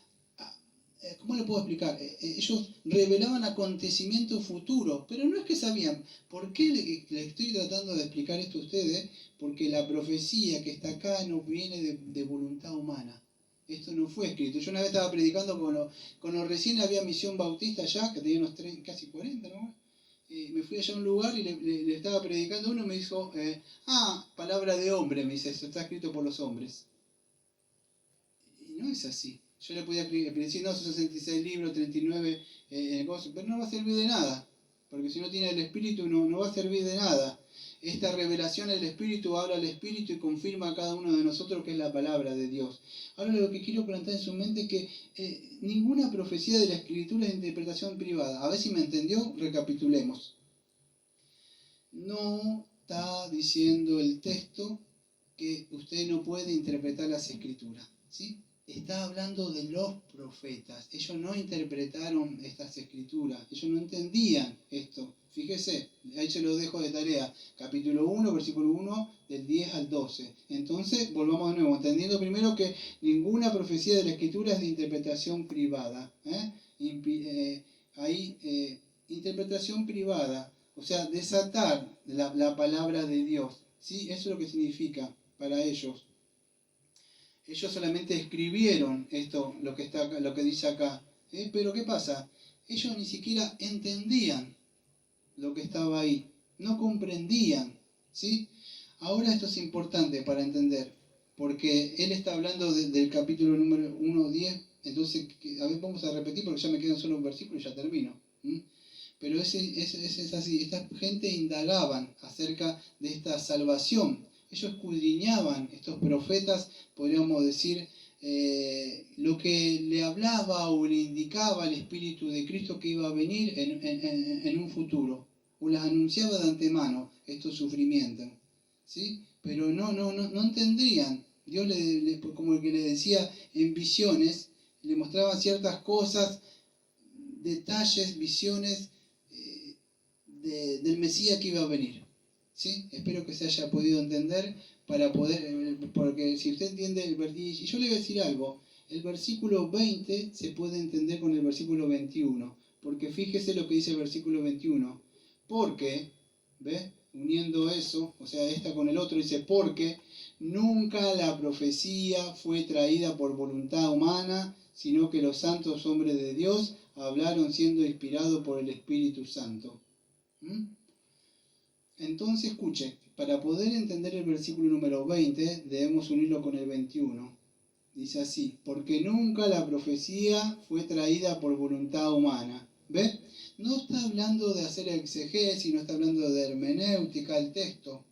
¿cómo le puedo explicar? Ellos revelaban acontecimientos futuros, pero no es que sabían. ¿Por qué le estoy tratando de explicar esto a ustedes? Porque la profecía que está acá no viene de voluntad humana. Esto no fue escrito. Yo una vez estaba predicando con los recién había misión bautista allá, que tenía unos casi 40, ¿no? Me fui allá a un lugar y le estaba predicando uno y me dijo, palabra de hombre, me dice, eso está escrito por los hombres. Y no es así. Yo le podía decir, no, son 66 libros, 39 pero no va a servir de nada. Porque si no tiene el Espíritu no va a servir de nada. Esta revelación del Espíritu habla al Espíritu y confirma a cada uno de nosotros que es la palabra de Dios. Ahora lo que quiero plantear en su mente es que ninguna profecía de la Escritura es interpretación privada. A ver si me entendió, recapitulemos. No está diciendo el texto que usted no puede interpretar las Escrituras, ¿sí? Está hablando de los profetas. Ellos no interpretaron estas escrituras. Ellos no entendían esto. Fíjese, ahí se lo dejo de tarea. Capítulo 1, versículo 1, del 10 al 12. Entonces, volvamos de nuevo. Entendiendo primero que ninguna profecía de la escritura es de interpretación privada. Interpretación privada. O sea, desatar la palabra de Dios. ¿Sí? Eso es lo que significa para ellos. Ellos solamente escribieron esto, lo que dice acá. Pero ¿qué pasa? Ellos ni siquiera entendían lo que estaba ahí. No comprendían. ¿Sí? Ahora esto es importante para entender. Porque él está hablando del capítulo número 1:10. Entonces, a ver, vamos a repetir porque ya me quedan solo un versículo y ya termino. Pero ese es así. Esta gente indagaban acerca de esta salvación. Ellos escudriñaban, estos profetas, podríamos decir, lo que le hablaba o le indicaba el Espíritu de Cristo que iba a venir en un futuro, o las anunciaba de antemano, estos sufrimientos, ¿sí? Pero no entendían. Dios, como el que le decía en visiones, le mostraba ciertas cosas, detalles, visiones del Mesías que iba a venir. ¿Sí? Espero que se haya podido entender para poder, porque si usted entiende y yo le voy a decir algo, el versículo 20 se puede entender con el versículo 21, porque fíjese lo que dice el versículo 21, porque, ¿ve? Uniendo eso, o sea, esta con el otro, dice, porque nunca la profecía fue traída por voluntad humana, sino que los santos hombres de Dios hablaron siendo inspirados por el Espíritu Santo. Entonces, escuche, para poder entender el versículo número 20, debemos unirlo con el 21. Dice así, porque nunca la profecía fue traída por voluntad humana. ¿Ves? No está hablando de hacer exegesis, no está hablando de hermenéutica el texto.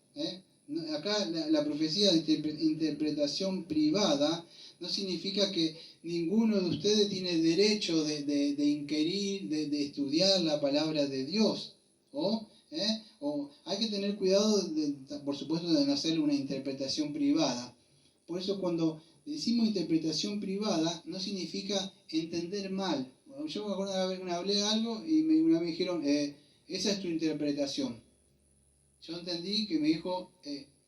Acá la profecía de interpretación privada no significa que ninguno de ustedes tiene derecho de inquirir, de estudiar la palabra de Dios. O hay que tener cuidado, por supuesto, de no hacer una interpretación privada. Por eso cuando decimos interpretación privada, no significa entender mal. Yo me acuerdo de una hablé algo y una vez me dijeron, esa es tu interpretación. Yo entendí que me dijo,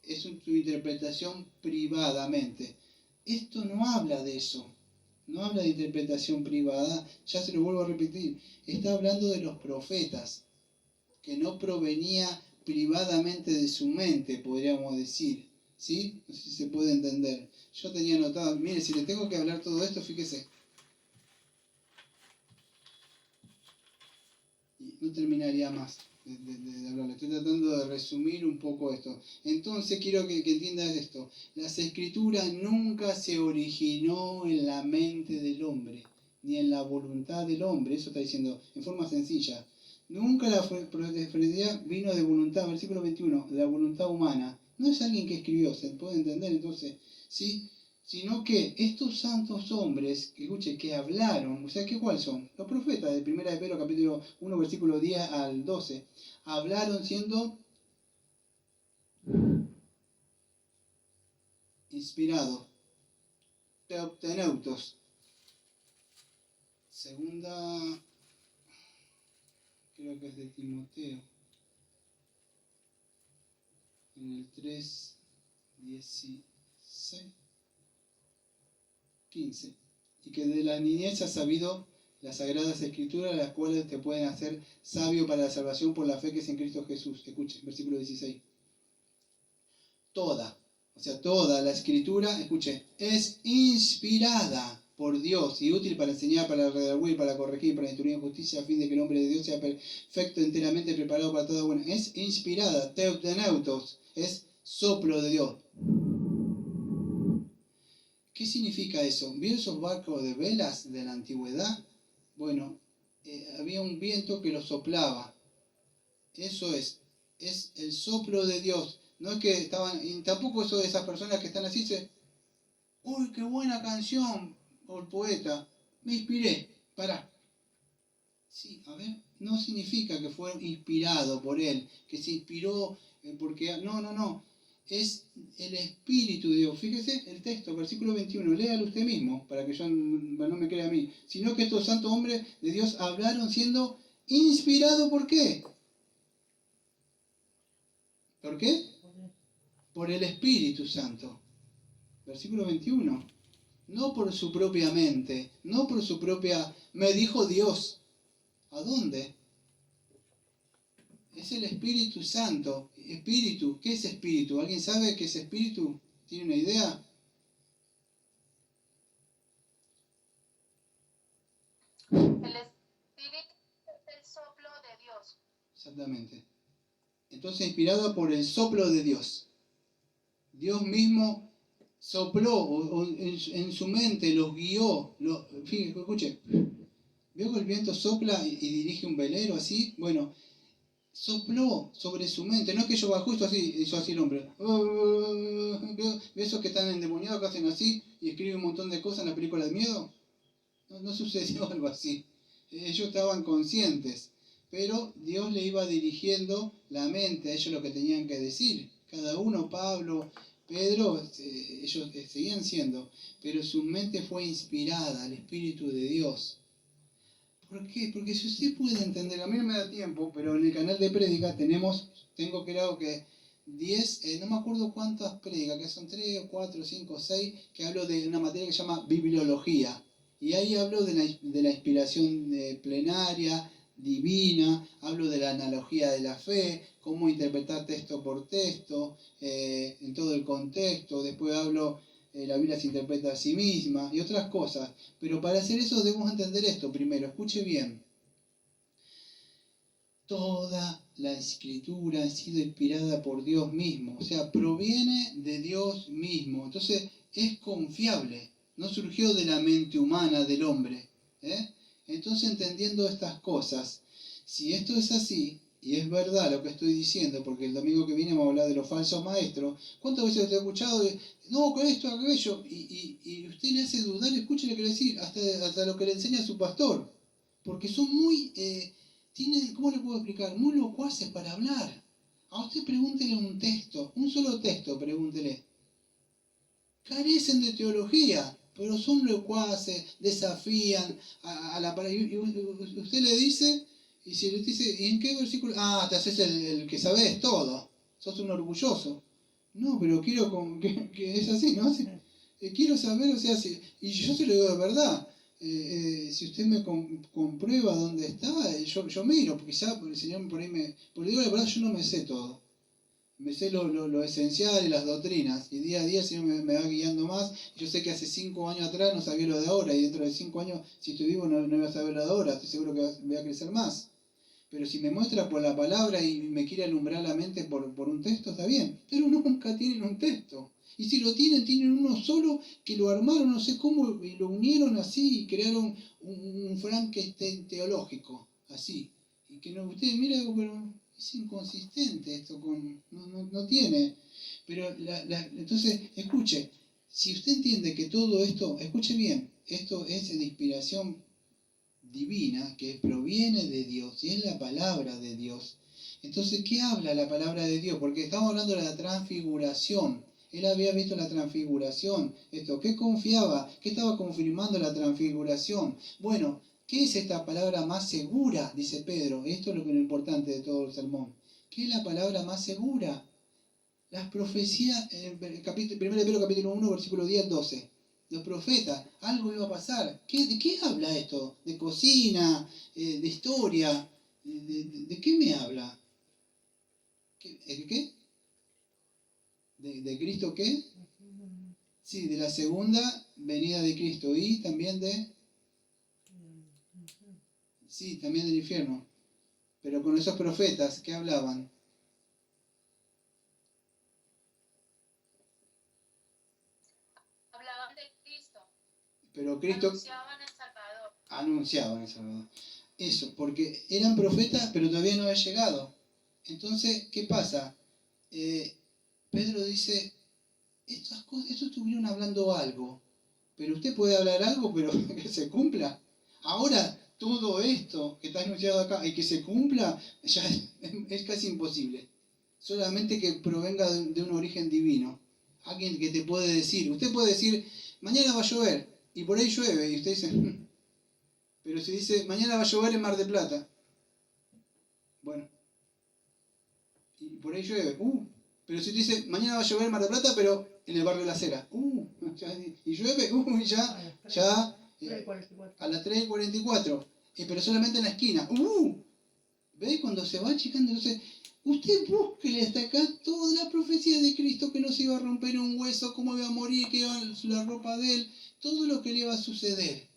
es tu interpretación privadamente. Esto no habla de eso. No habla de interpretación privada, ya se lo vuelvo a repetir. Está hablando de los profetas, que no provenía privadamente de su mente, podríamos decir. ¿Sí? No sé si se puede entender. Yo tenía anotado, mire, si le tengo que hablar todo esto, fíjese. Y no terminaría más de hablarle. Estoy tratando de resumir un poco esto. Entonces quiero que entiendas esto. Las escrituras nunca se originó en la mente del hombre, ni en la voluntad del hombre. Eso está diciendo en forma sencilla. Nunca la felicidad vino de voluntad, versículo 21, de la voluntad humana. No es alguien que escribió, se puede entender entonces, ¿sí? Sino que estos santos hombres, que escuche, que hablaron, o sea, ¿cuáles son? Los profetas de 1 de Pedro, capítulo 1, versículo 10 al 12, hablaron siendo inspirados, teopteneutos. Segunda, creo que es de Timoteo, en el 3, 16, 15. Y que de la niñez has sabido las sagradas escrituras, las cuales te pueden hacer sabio para la salvación por la fe que es en Cristo Jesús. Escuche, versículo 16. Toda, o sea, toda la escritura, escuche, es inspirada por Dios y útil para enseñar, para redarguir, para corregir, para instruir en justicia, a fin de que el hombre de Dios sea perfecto, enteramente preparado para toda buena. Es inspirada, teopteneutos, es soplo de Dios. ¿Qué significa eso? ¿Vieron esos barcos de velas de la antigüedad? Bueno, había un viento que los soplaba. Eso es el soplo de Dios. No es que estaban, y tampoco eso de esas personas que están así, uy, qué buena canción, por poeta, me inspiré, pará. Sí, a ver, no significa que fue inspirado por él, que se inspiró porque, no. Es el Espíritu de Dios. Fíjese el texto, versículo 21, léalo usted mismo, para que yo no me crea a mí. Sino que estos santos hombres de Dios hablaron siendo inspirados, ¿por qué? ¿Por qué? Por el Espíritu Santo. Versículo 21. No por su propia mente, no por su propia... Me dijo Dios. ¿A dónde? Es el Espíritu Santo. Espíritu, ¿qué es espíritu? ¿Alguien sabe qué es espíritu? ¿Tiene una idea? El espíritu es el soplo de Dios. Exactamente. Entonces, inspirado por el soplo de Dios. Dios mismo sopló o en su mente, los guió. Fíjate, escuche. ¿Vio que el viento sopla y dirige un velero así? Bueno, sopló sobre su mente. No es que yo bajó esto así, hizo así el hombre. ¿Veo esos que están endemoniados que hacen así y escriben un montón de cosas en la película de miedo? No sucedió algo así. Ellos estaban conscientes, pero Dios le iba dirigiendo la mente a ellos lo que tenían que decir. Cada uno, Pablo, Pedro, ellos seguían siendo, pero su mente fue inspirada al Espíritu de Dios. ¿Por qué? Porque si usted puede entender, a mí no me da tiempo, pero en el canal de prédica tengo creo que 10, no me acuerdo cuántas prédicas, que son 3 o 4, 5, 6, que hablo de una materia que se llama bibliología. Y ahí hablo de la inspiración plenaria, divina, hablo de la analogía de la fe, cómo interpretar texto por texto, en todo el contexto. Después hablo, la Biblia se interpreta a sí misma y otras cosas. Pero para hacer eso debemos entender esto primero. Escuche bien. Toda la escritura ha sido inspirada por Dios mismo. O sea, proviene de Dios mismo. Entonces es confiable. No surgió de la mente humana del hombre. Entonces, entendiendo estas cosas, si esto es así, y es verdad lo que estoy diciendo, porque el domingo que viene vamos a hablar de los falsos maestros, ¿cuántas veces te he escuchado de, no, con esto, aquello? Y usted le hace dudar, escuche lo que le decir, hasta lo que le enseña su pastor, porque son muy, tienen, ¿cómo le puedo explicar? Muy locuaces para hablar. A usted pregúntele un texto, un solo texto, pregúntele. Carecen de teología, pero son locuaces, desafían a la palabra. Y usted le dice, y si le dice, ¿y en qué versículo? Ah, te haces el que sabes todo, sos un orgulloso. No, pero quiero que es así, ¿no? Quiero saber, o sea, y yo se lo digo de verdad. Si usted me comprueba dónde está, yo miro, porque ya el Señor por ahí me... Porque digo la verdad, yo no me sé todo. Me sé lo esencial y las doctrinas, y día a día el Señor me va guiando más. Yo sé que hace 5 años atrás no sabía lo de ahora, y dentro de 5 años, si estoy vivo, no voy a saber lo de ahora, estoy seguro que voy a crecer más. Pero si me muestra por la palabra y me quiere alumbrar la mente por un texto, está bien, pero nunca tienen un texto. Y si lo tienen uno solo que lo armaron, no sé cómo, y lo unieron así y crearon un Frankenstein teológico, así. Y que no, usted mira, digo, pero es inconsistente esto, no tiene. Pero entonces, escuche, si usted entiende que todo esto, escuche bien, esto es de inspiración divina, que proviene de Dios, y es la palabra de Dios. Entonces, ¿qué habla la palabra de Dios? Porque estamos hablando de la transfiguración. Él había visto la transfiguración. ¿Qué confiaba? ¿Qué estaba confirmando la transfiguración? Bueno, ¿qué es esta palabra más segura? Dice Pedro. Esto es lo importante de todo el sermón. ¿Qué es la palabra más segura? Las profecías, 1 Pedro capítulo 1, versículo 10 al 12. Los profetas, algo iba a pasar. ¿De qué habla esto? ¿De cocina? ¿De historia? ¿De qué me habla? ¿De qué? ¿De Cristo qué? Sí, de la segunda venida de Cristo y también sí, también del infierno. Pero con esos profetas, ¿qué hablaban? Hablaban de Cristo. Pero Cristo anunciaban el Salvador. Eso, porque eran profetas, pero todavía no había llegado. Entonces, ¿qué pasa? Pedro dice, estas cosas, estos estuvieron hablando algo, pero usted puede hablar algo, pero que se cumpla. Ahora, todo esto que está anunciado acá y que se cumpla, ya es casi imposible. Solamente que provenga de un origen divino. Alguien que te puede decir, usted puede decir, mañana va a llover, y por ahí llueve, y usted dice, pero si dice, mañana va a llover en Mar del Plata, bueno, y por ahí llueve, pero si te dice, mañana va a llover en Mar del Plata, pero en el barrio de la Acera, y llueve, y ya a las 3:44, pero solamente en la esquina, ¿veis? Cuando se va achicando, entonces, usted búsquele hasta acá toda la profecía de Cristo, que no se iba a romper un hueso, cómo iba a morir, que iba la ropa de él, todo lo que le iba a suceder.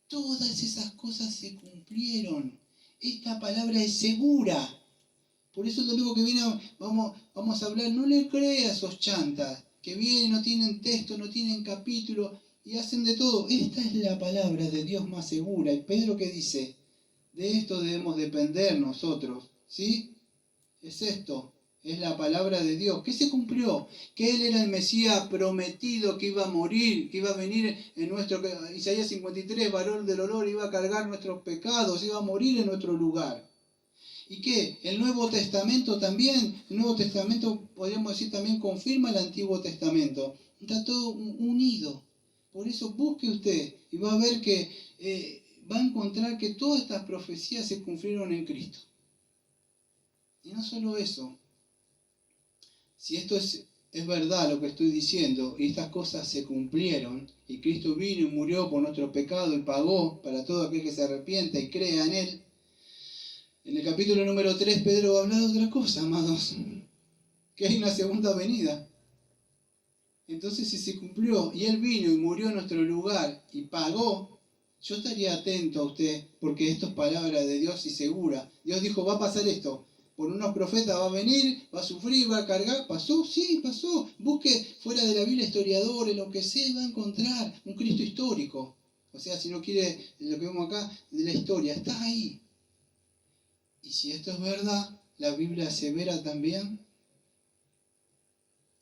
Todas esas cosas se cumplieron. Esta palabra es segura. Por eso el domingo que viene vamos a hablar, no le crea a esos chantas que vienen, no tienen texto, no tienen capítulo y hacen de todo. Esta es la palabra de Dios más segura. Y Pedro, ¿qué dice? De esto debemos depender nosotros, ¿sí? Es esto, es la palabra de Dios. ¿Qué se cumplió? Que Él era el Mesías prometido, que iba a morir, que iba a venir en nuestro... Isaías 53, varón del olor, iba a cargar nuestros pecados, iba a morir en nuestro lugar. ¿Y qué? El Nuevo Testamento también, el Nuevo Testamento podríamos decir también confirma el Antiguo Testamento. Está todo unido. Por eso busque usted y va a ver que va a encontrar que todas estas profecías se cumplieron en Cristo. Y no solo eso, si esto es verdad lo que estoy diciendo y estas cosas se cumplieron y Cristo vino y murió por nuestro pecado y pagó para todo aquel que se arrepienta y crea en Él, en el capítulo número 3 Pedro habla de otra cosa, amados, que hay una segunda venida. Entonces si se cumplió y Él vino y murió en nuestro lugar y pagó, yo estaría atento a usted porque esto es palabra de Dios y segura. Dios dijo, va a pasar esto. Por unos profetas va a venir, va a sufrir, va a cargar. ¿Pasó? Sí, pasó. Busque fuera de la Biblia historiadores, lo que sea, va a encontrar un Cristo histórico. O sea, si no quiere lo que vemos acá de la historia, está ahí. Y si esto es verdad, la Biblia asevera también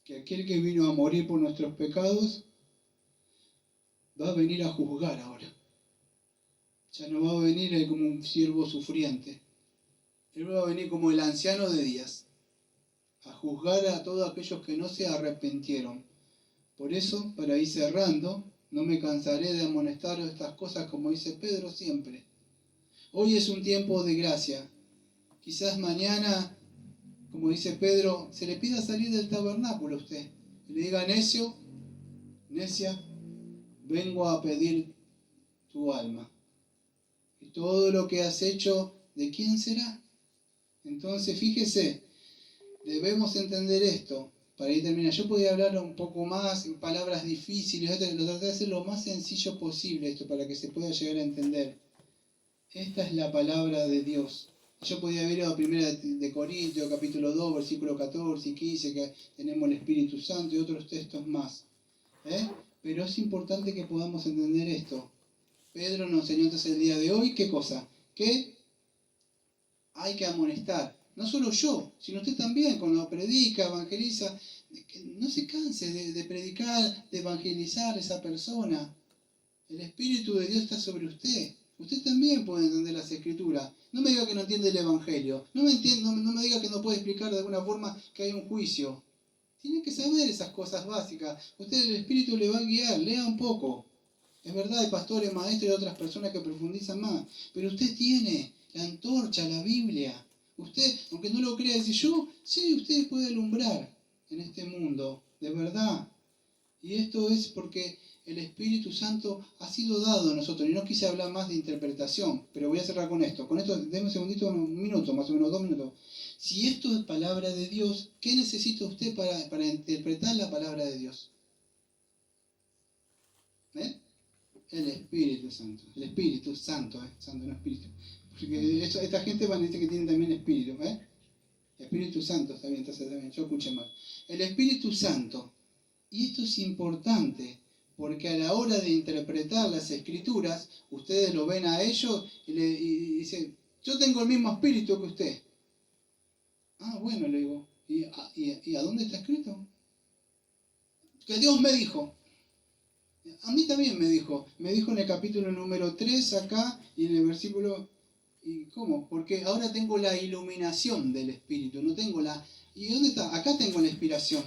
que aquel que vino a morir por nuestros pecados va a venir a juzgar ahora. Ya no va a venir como un siervo sufriente. Él va a venir como el anciano de días, a juzgar a todos aquellos que no se arrepintieron. Por eso, para ir cerrando, no me cansaré de amonestaros estas cosas como dice Pedro siempre. Hoy es un tiempo de gracia. Quizás mañana, como dice Pedro, se le pida salir del tabernáculo a usted. Y le diga, necio, necia, vengo a pedir tu alma. Y todo lo que has hecho, ¿de quién será? Entonces, fíjese, debemos entender esto. Para ir terminar, yo podía hablar un poco más, en palabras difíciles, lo traté de hacer lo más sencillo posible esto, para que se pueda llegar a entender. Esta es la palabra de Dios. Yo podía ir a 1 Corintios, capítulo 2, versículo 14 y 15, que tenemos el Espíritu Santo y otros textos más. Pero es importante que podamos entender esto. Pedro nos enseñó entonces el día de hoy, ¿qué cosa? Que hay que amonestar. No solo yo, sino usted también, cuando predica, evangeliza, que no se canse de predicar, de evangelizar a esa persona. El Espíritu de Dios está sobre usted. Usted también puede entender las Escrituras. No me diga que no entiende el Evangelio. No me diga que no puede explicar de alguna forma que hay un juicio. Tiene que saber esas cosas básicas. Usted, el Espíritu le va a guiar. Lea un poco. Es verdad, hay pastores, maestros y otras personas que profundizan más. Pero usted tiene la antorcha, la Biblia. Usted, aunque no lo crea, dice yo, sí, usted puede alumbrar en este mundo. De verdad. Y esto es porque el Espíritu Santo ha sido dado a nosotros. Y no quise hablar más de interpretación, pero voy a cerrar con esto. Con esto, denme un segundito, un minuto, más o menos 2 minutos. Si esto es palabra de Dios, ¿qué necesita usted para interpretar la palabra de Dios? El Espíritu Santo. El Espíritu Santo, Santo no Espíritu. Porque esta gente van a decir que tienen también Espíritu, Espíritu Santo, está bien, yo escuché mal. El Espíritu Santo. Y esto es importante, porque a la hora de interpretar las Escrituras, ustedes lo ven a ellos y dicen, yo tengo el mismo espíritu que usted. Ah, bueno, le digo, ¿y a dónde está escrito? Que Dios me dijo. A mí también me dijo en el capítulo número 3 acá y en el versículo... ¿Y cómo? Porque ahora tengo la iluminación del Espíritu, no tengo la... ¿Y dónde está? Acá tengo la inspiración.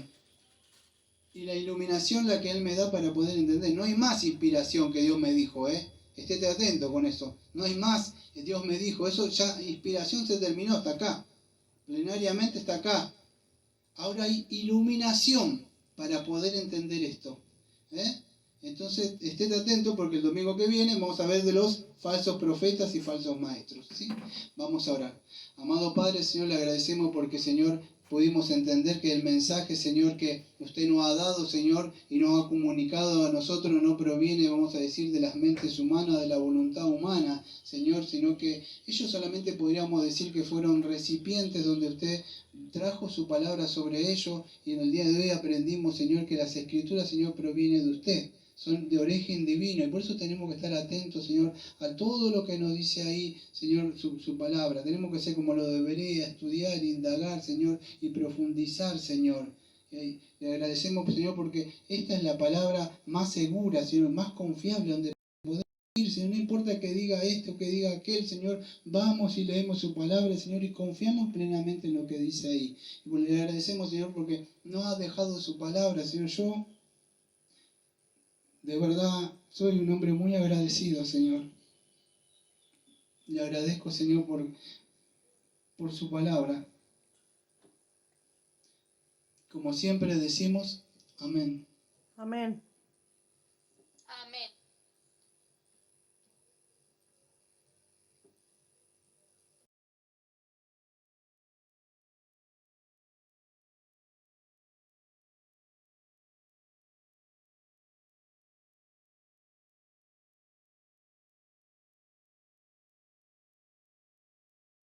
Y la iluminación la que Él me da para poder entender. No hay más inspiración que Dios me dijo, Estéte atento con eso. No hay más, Dios me dijo. Eso ya, inspiración se terminó, está acá. Plenariamente está acá. Ahora hay iluminación para poder entender esto. Entonces, estéte atento porque el domingo que viene vamos a ver de los falsos profetas y falsos maestros. ¿Sí? Vamos a orar. Amado Padre, Señor, le agradecemos porque, Señor, pudimos entender que el mensaje, Señor, que usted nos ha dado, Señor, y nos ha comunicado a nosotros no proviene, vamos a decir, de las mentes humanas, de la voluntad humana, Señor, sino que ellos solamente podríamos decir que fueron recipientes donde usted trajo su palabra sobre ellos y en el día de hoy aprendimos, Señor, que las Escrituras, Señor, provienen de usted. Son de origen divino y por eso tenemos que estar atentos, Señor, a todo lo que nos dice ahí, Señor, su palabra. Tenemos que ser como lo debería, estudiar, indagar, Señor, y profundizar, Señor. Le agradecemos, Señor, porque esta es la palabra más segura, Señor, más confiable, donde podemos ir, Señor. No importa que diga esto, que diga aquel, Señor, vamos y leemos su palabra, Señor, y confiamos plenamente en lo que dice ahí. Y le agradecemos, Señor, porque no ha dejado su palabra, Señor. Yo de verdad, soy un hombre muy agradecido, Señor. Le agradezco, Señor, por su palabra. Como siempre decimos, amén. Amén.